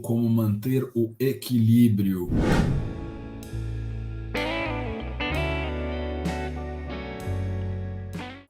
como manter o equilíbrio.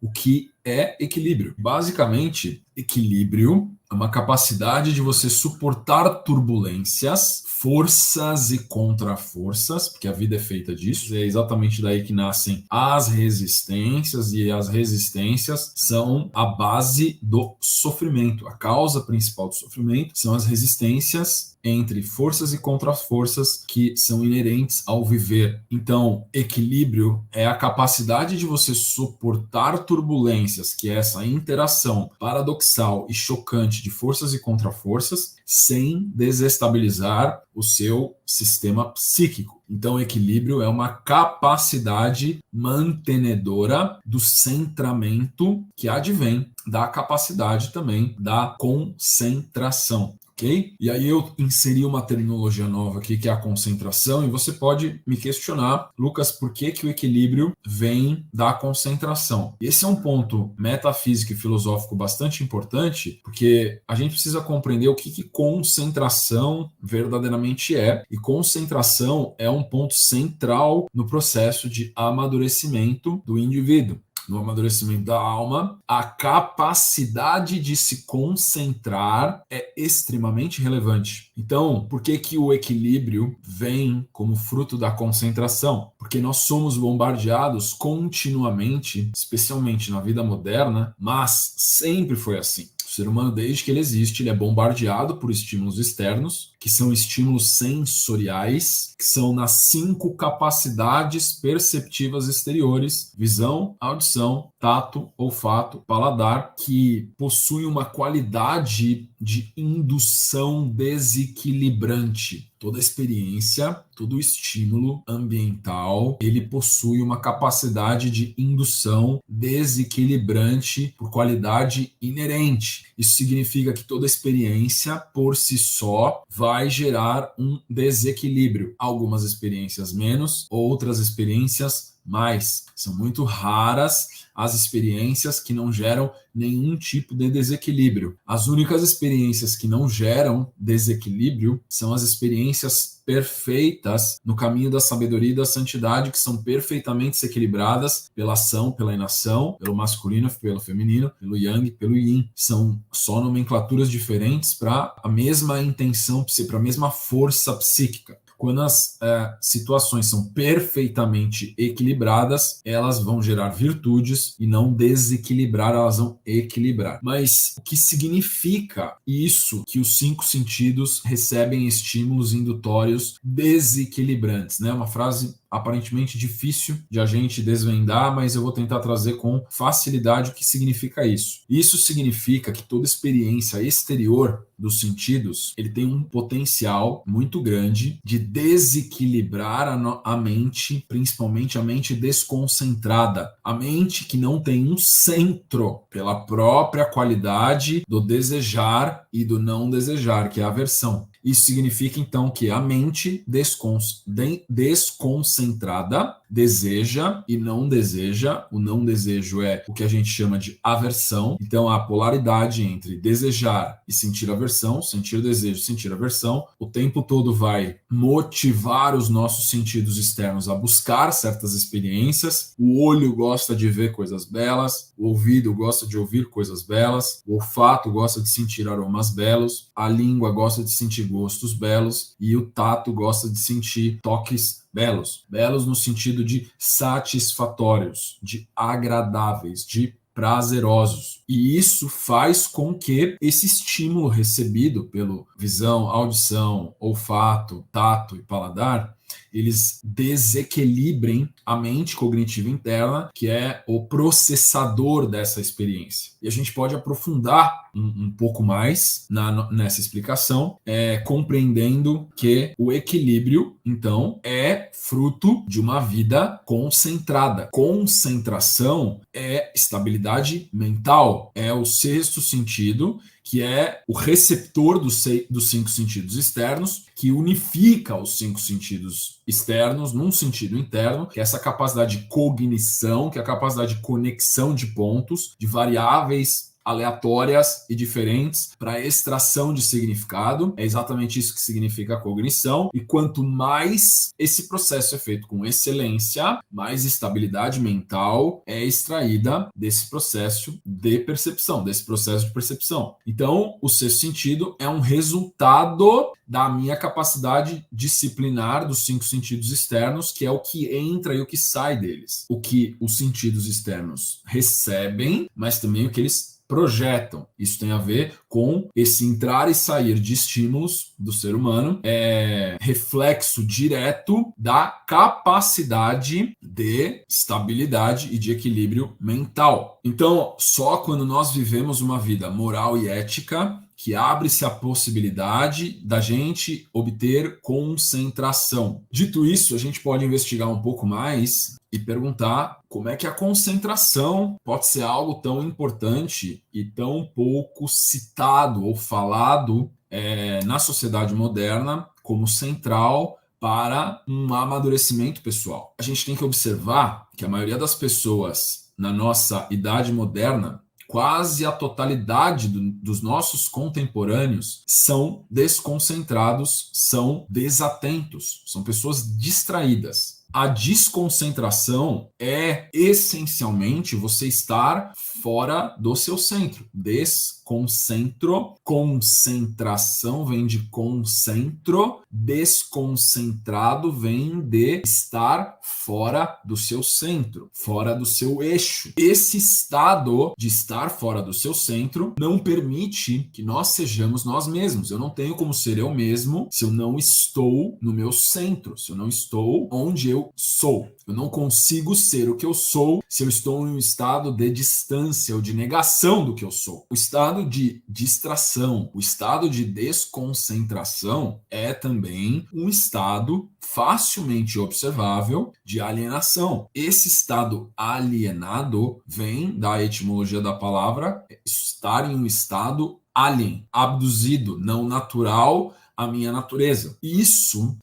O que é equilíbrio? Basicamente, equilíbrio é uma capacidade de você suportar turbulências, forças e contraforças, porque a vida é feita disso, é exatamente daí que nascem as resistências, e as resistências são a base do sofrimento. A causa principal do sofrimento são as resistências entre forças e contraforças que são inerentes ao viver. Então, equilíbrio é a capacidade de você suportar turbulências, que é essa interação paradoxal e chocante de forças e contraforças, sem desestabilizar o seu sistema psíquico. Então, equilíbrio é uma capacidade mantenedora do centramento que advém da capacidade também da concentração. Ok? E aí eu inseri uma terminologia nova aqui, que é a concentração, e você pode me questionar, Lucas, por que que o equilíbrio vem da concentração? Esse é um ponto metafísico e filosófico bastante importante, porque a gente precisa compreender o que que concentração verdadeiramente é, e concentração é um ponto central no processo de amadurecimento do indivíduo. No amadurecimento da alma, a capacidade de se concentrar é extremamente relevante. Então, por que que o equilíbrio vem como fruto da concentração? Porque nós somos bombardeados continuamente, especialmente na vida moderna, mas sempre foi assim. O ser humano, desde que ele existe, ele é bombardeado por estímulos externos, que são estímulos sensoriais, que são nas 5 capacidades perceptivas exteriores: visão, audição, tato, olfato, paladar, que possuem uma qualidade de indução desequilibrante. Toda experiência, todo estímulo ambiental, ele possui uma capacidade de indução desequilibrante por qualidade inerente. Isso significa que toda experiência, por si só, vai gerar um desequilíbrio. Algumas experiências menos, outras experiências mais. São muito raras as experiências que não geram nenhum tipo de desequilíbrio. As únicas experiências que não geram desequilíbrio são as experiências perfeitas no caminho da sabedoria e da santidade, que são perfeitamente equilibradas pela ação, pela inação, pelo masculino, pelo feminino, pelo yang, pelo yin. São só nomenclaturas diferentes para a mesma intenção, para a mesma força psíquica. Quando as situações são perfeitamente equilibradas, elas vão gerar virtudes e não desequilibrar, elas vão equilibrar. Mas o que significa isso, que os 5 sentidos recebem estímulos indutórios desequilibrantes, né? Uma frase aparentemente difícil de a gente desvendar, mas eu vou tentar trazer com facilidade o que significa isso. Isso significa que toda experiência exterior dos sentidos, ele tem um potencial muito grande de desequilibrar a mente, principalmente a mente desconcentrada, a mente que não tem um centro pela própria qualidade do desejar e do não desejar, que é a aversão. Isso significa, então, que a mente desconcentrada deseja e não deseja. O não desejo é o que a gente chama de aversão. Então, a polaridade entre desejar e sentir aversão, sentir desejo, sentir aversão, o tempo todo vai motivar os nossos sentidos externos a buscar certas experiências. O olho gosta de ver coisas belas, o ouvido gosta de ouvir coisas belas, o olfato gosta de sentir aromas belos, a língua gosta de sentir gostos belos e o tato gosta de sentir toques belos. Belos no sentido de satisfatórios, de agradáveis, de prazerosos. E isso faz com que esse estímulo recebido pelo visão, audição, olfato, tato e paladar, eles desequilibrem a mente cognitiva interna, que é o processador dessa experiência. E a gente pode aprofundar um pouco mais nessa explicação, compreendendo que o equilíbrio, então, é fruto de uma vida concentrada. Concentração é estabilidade mental, é o sexto sentido, que é o receptor dos 5 sentidos externos, que unifica os 5 sentidos externos num sentido interno, que é essa capacidade de cognição, que é a capacidade de conexão de pontos, de variáveis aleatórias e diferentes para extração de significado. É exatamente isso que significa a cognição. E quanto mais esse processo é feito com excelência, mais estabilidade mental é extraída desse processo de percepção, desse processo de percepção. Então, o sexto sentido é um resultado da minha capacidade disciplinar dos 5 sentidos externos, que é o que entra e o que sai deles. O que os sentidos externos recebem, mas também o que eles projetam. Isso tem a ver com esse entrar e sair de estímulos do ser humano, é reflexo direto da capacidade de estabilidade e de equilíbrio mental. Então, só quando nós vivemos uma vida moral e ética que abre-se a possibilidade da gente obter concentração. Dito isso, a gente pode investigar um pouco mais e perguntar como é que a concentração pode ser algo tão importante e tão pouco citado ou falado na sociedade moderna como central para um amadurecimento pessoal. A gente tem que observar que a maioria das pessoas na nossa idade moderna, quase a totalidade dos nossos contemporâneos são desconcentrados, são desatentos, são pessoas distraídas. A desconcentração é essencialmente você estar fora do seu centro. Desconcentro, concentração vem de concentro, desconcentrado vem de estar fora do seu centro, fora do seu eixo. Esse estado de estar fora do seu centro não permite que nós sejamos nós mesmos. Eu não tenho como ser eu mesmo se eu não estou no meu centro, se eu não estou onde eu sou. Eu não consigo ser o que eu sou se eu estou em um estado de distância ou de negação do que eu sou. O estado de distração, o estado de desconcentração é também um estado facilmente observável de alienação. Esse estado alienado vem da etimologia da palavra estar em um estado alien, abduzido, não natural à minha natureza.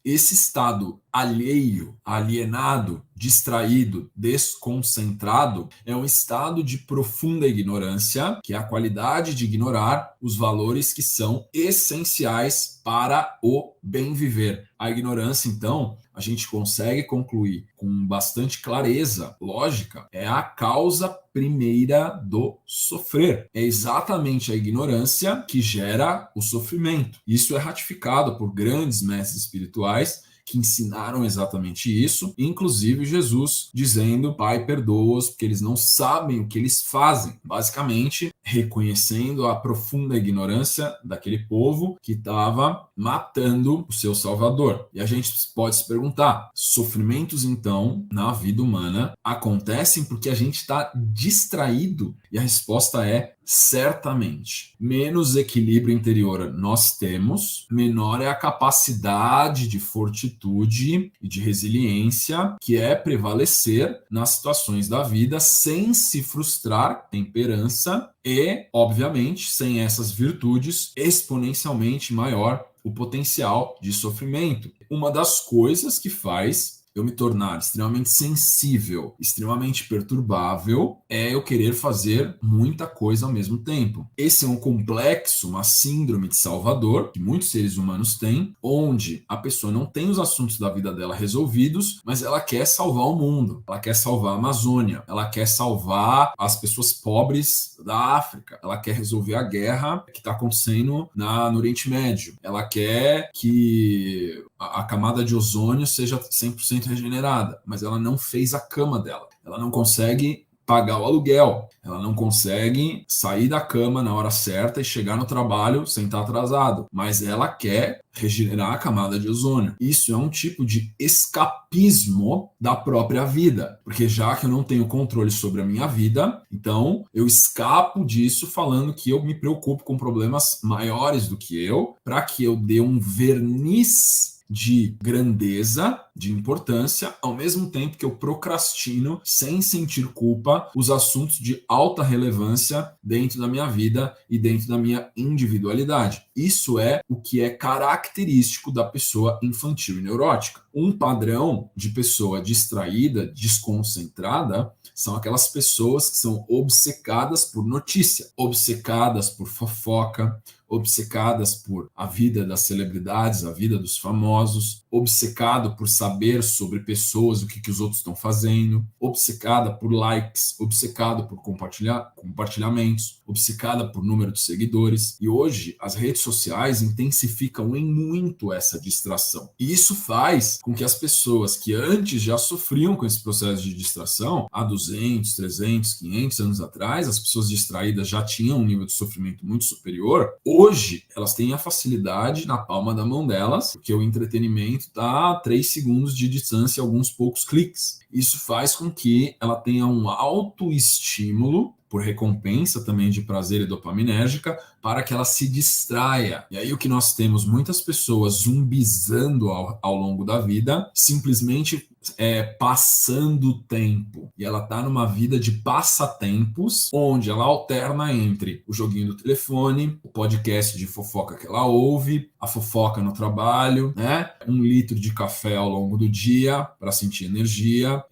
Esse estado alheio, alienado, distraído, desconcentrado, é um estado de profunda ignorância, que é a qualidade de ignorar os valores que são essenciais para o bem viver. A ignorância, então, a gente consegue concluir com bastante clareza, lógica, é a causa primeira do sofrer. É exatamente a ignorância que gera o sofrimento. Isso é ratificado por grandes mestres espirituais que ensinaram exatamente isso, inclusive Jesus dizendo: Pai, perdoa-os, porque eles não sabem o que eles fazem. Basicamente, reconhecendo a profunda ignorância daquele povo que estava matando o seu Salvador. E a gente pode se perguntar: sofrimentos, então, na vida humana acontecem porque a gente está distraído? E a resposta é: certamente. Menos equilíbrio interior nós temos, menor é a capacidade de fortitude e de resiliência que é prevalecer nas situações da vida sem se frustrar, temperança e, obviamente, sem essas virtudes, exponencialmente maior o potencial de sofrimento. Uma das coisas que faz eu me tornar extremamente sensível, extremamente perturbável, é eu querer fazer muita coisa ao mesmo tempo. Esse é um complexo, uma síndrome de Salvador, que muitos seres humanos têm, onde a pessoa não tem os assuntos da vida dela resolvidos, mas ela quer salvar o mundo, ela quer salvar a Amazônia, ela quer salvar as pessoas pobres da África, ela quer resolver a guerra que está acontecendo no Oriente Médio, ela quer que a camada de ozônio seja 100% regenerada, mas ela não fez a cama dela. Ela não consegue pagar o aluguel, ela não consegue sair da cama na hora certa e chegar no trabalho sem estar atrasado, mas ela quer regenerar a camada de ozônio. Isso é um tipo de escapismo da própria vida, porque já que eu não tenho controle sobre a minha vida, então eu escapo disso falando que eu me preocupo com problemas maiores do que eu, para que eu dê um verniz de grandeza, de importância, ao mesmo tempo que eu procrastino, sem sentir culpa, os assuntos de alta relevância dentro da minha vida e dentro da minha individualidade. Isso é o que é característico da pessoa infantil e neurótica. Um padrão de pessoa distraída, desconcentrada, são aquelas pessoas que são obcecadas por notícia, obcecadas por fofoca, obcecadas por a vida das celebridades, a vida dos famosos, obcecado por saber sobre pessoas, o que os outros estão fazendo, obcecada por likes, obcecado por compartilhamentos, obcecada por número de seguidores. E hoje as redes sociais intensificam em muito essa distração. E isso faz com que as pessoas que antes já sofriam com esse processo de distração, há 200, 300, 500 anos atrás, as pessoas distraídas já tinham um nível de sofrimento muito superior. Hoje, elas têm a facilidade na palma da mão delas, porque o entretenimento está a 3 segundos de distância, alguns poucos cliques. Isso faz com que ela tenha um alto estímulo por recompensa também de prazer e dopaminérgica, para que ela se distraia. E aí o que nós temos, muitas pessoas zumbizando ao longo da vida, simplesmente passando o tempo. E ela está numa vida de passatempos, onde ela alterna entre o joguinho do telefone, o podcast de fofoca que ela ouve, a fofoca no trabalho, né? 1 litro de café ao longo do dia para sentir energia,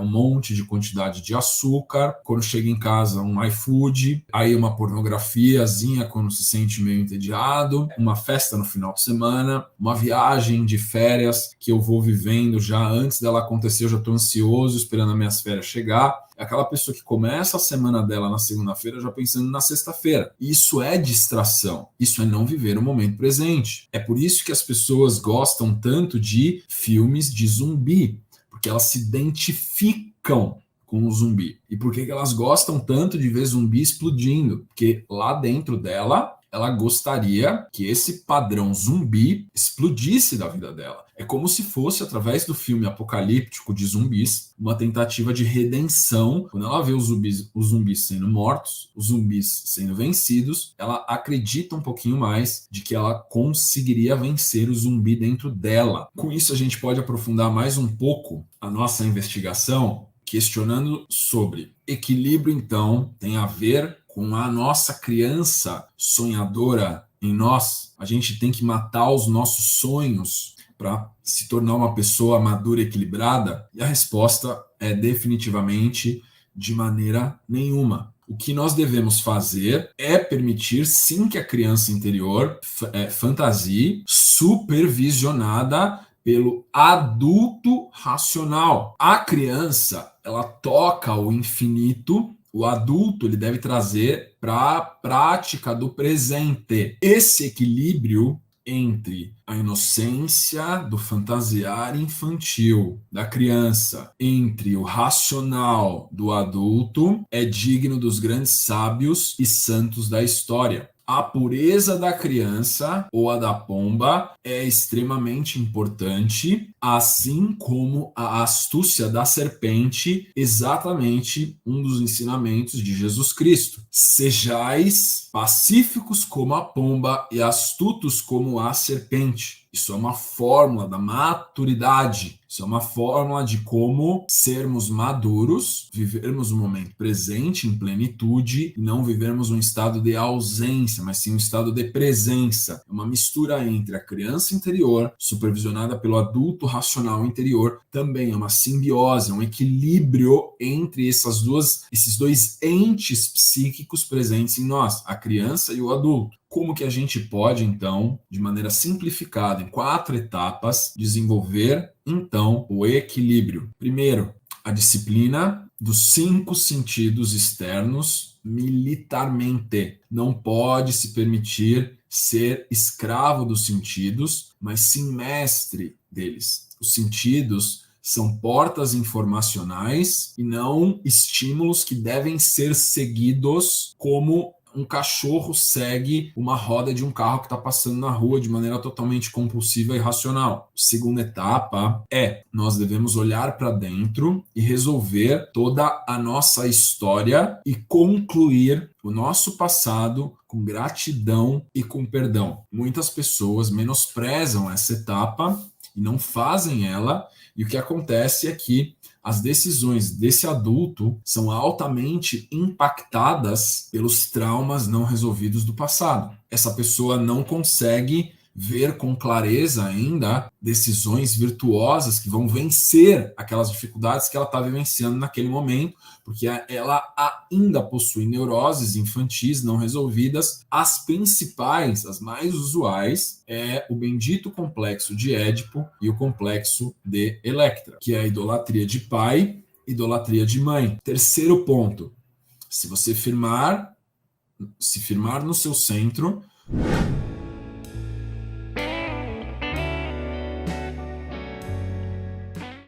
um monte de quantidade de açúcar, quando chega em casa um iFood, aí uma pornografiazinha quando se sente meio entediado, uma festa no final de semana, uma viagem de férias que eu vou vivendo já antes dela acontecer, eu já estou ansioso esperando as minhas férias chegar. É aquela pessoa que começa a semana dela na segunda-feira já pensando na sexta-feira. Isso é distração, isso é não viver o momento presente. É por isso que as pessoas gostam tanto de filmes de zumbi, porque elas se identificam com o zumbi. E por que elas gostam tanto de ver zumbi explodindo? Porque lá dentro dela, ela gostaria que esse padrão zumbi explodisse da vida dela. É como se fosse, através do filme apocalíptico de zumbis, uma tentativa de redenção. Quando ela vê os zumbis sendo mortos, os zumbis sendo vencidos, ela acredita um pouquinho mais de que ela conseguiria vencer o zumbi dentro dela. Com isso, a gente pode aprofundar mais um pouco a nossa investigação, questionando sobre equilíbrio, então, tem a ver com a nossa criança sonhadora em nós. A gente tem que matar os nossos sonhos para se tornar uma pessoa madura e equilibrada? E a resposta é definitivamente de maneira nenhuma. O que nós devemos fazer é permitir, sim, que a criança interior fantasie, supervisionada pelo adulto racional. A criança, ela toca o infinito, o adulto ele deve trazer para a prática do presente. Esse equilíbrio entre a inocência do fantasiar infantil da criança, entre o racional do adulto, é digno dos grandes sábios e santos da história. A pureza da criança ou a da pomba é extremamente importante, assim como a astúcia da serpente, exatamente um dos ensinamentos de Jesus Cristo. Sejais pacíficos como a pomba e astutos como a serpente. Isso é uma fórmula da maturidade. Isso é uma fórmula de como sermos maduros, vivermos o momento presente em plenitude e não vivermos um estado de ausência, mas sim um estado de presença. É uma mistura entre a criança interior, supervisionada pelo adulto racional interior, também é uma simbiose, um equilíbrio entre esses dois entes psíquicos presentes em nós, a criança e o adulto. Como que a gente pode, então, de maneira simplificada, em 4 etapas, desenvolver, então, o equilíbrio? Primeiro, a disciplina dos 5 sentidos externos militarmente. Não pode se permitir ser escravo dos sentidos, mas sim mestre deles. Os sentidos são portas informacionais e não estímulos que devem ser seguidos como um cachorro segue uma roda de um carro que está passando na rua de maneira totalmente compulsiva e irracional. Segunda etapa nós devemos olhar para dentro e resolver toda a nossa história e concluir o nosso passado com gratidão e com perdão. Muitas pessoas menosprezam essa etapa e não fazem ela, e o que acontece é que as decisões desse adulto são altamente impactadas pelos traumas não resolvidos do passado. Essa pessoa não consegue ver com clareza ainda decisões virtuosas que vão vencer aquelas dificuldades que ela está vivenciando naquele momento, porque ela ainda possui neuroses infantis não resolvidas. As principais, as mais usuais, é o bendito complexo de Édipo e o complexo de Electra, que é a idolatria de pai, idolatria de mãe. Terceiro ponto, se você se firmar no seu centro,